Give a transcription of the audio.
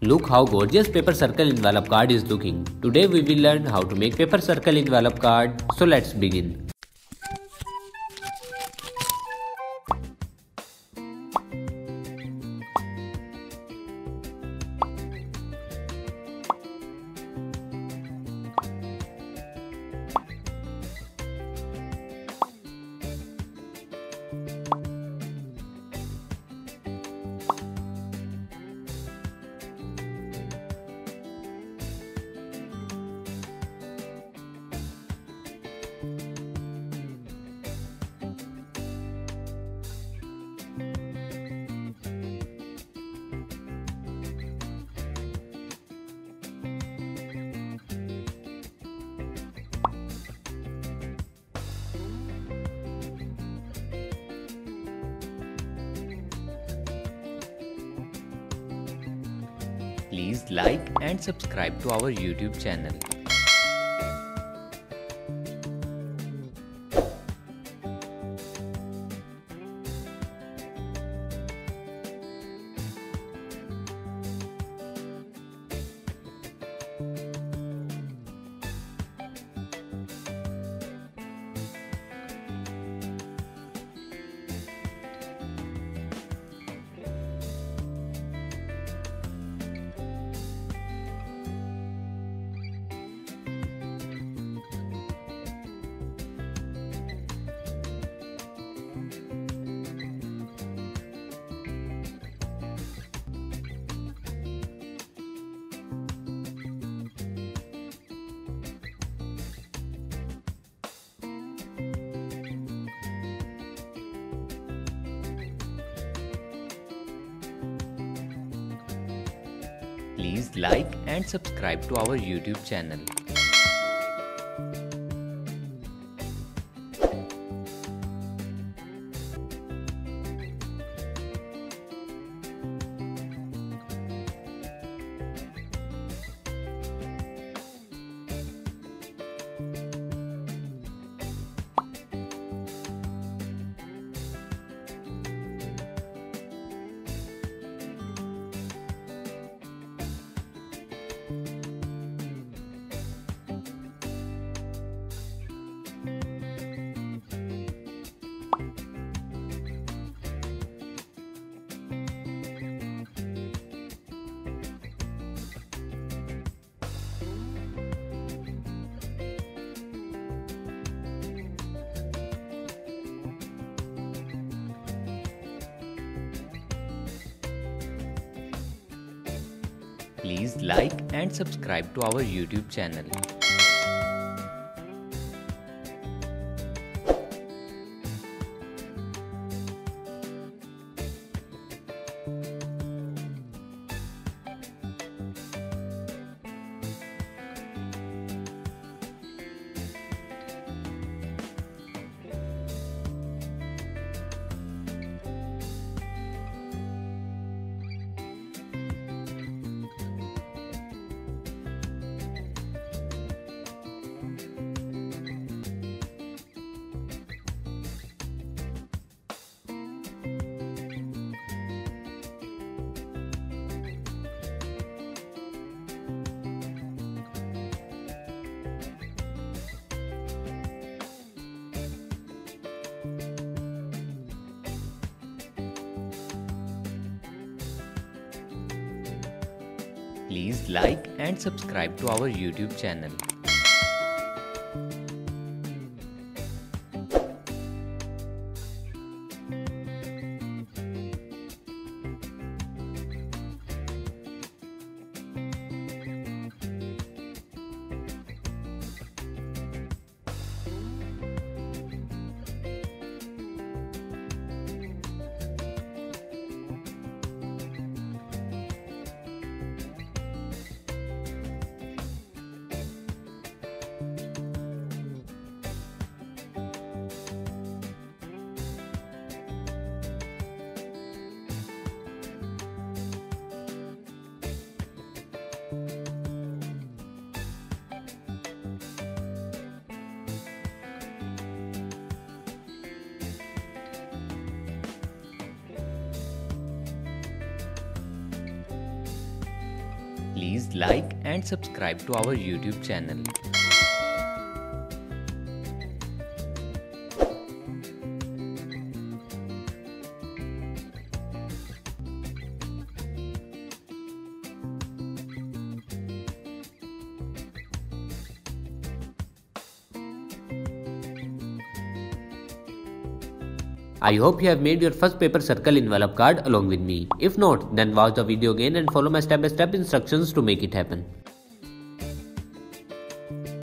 Look how gorgeous paper circle envelope card is looking. Today we will learn how to make paper circle envelope card. So let's begin. Please like and subscribe to our YouTube channel. Please like and subscribe to our YouTube channel. Please like and subscribe to our YouTube channel. Please like and subscribe to our YouTube channel. Please like and subscribe to our YouTube channel. I hope you have made your first paper circle envelope card along with me. If not, then watch the video again and follow my step-by-step instructions to make it happen.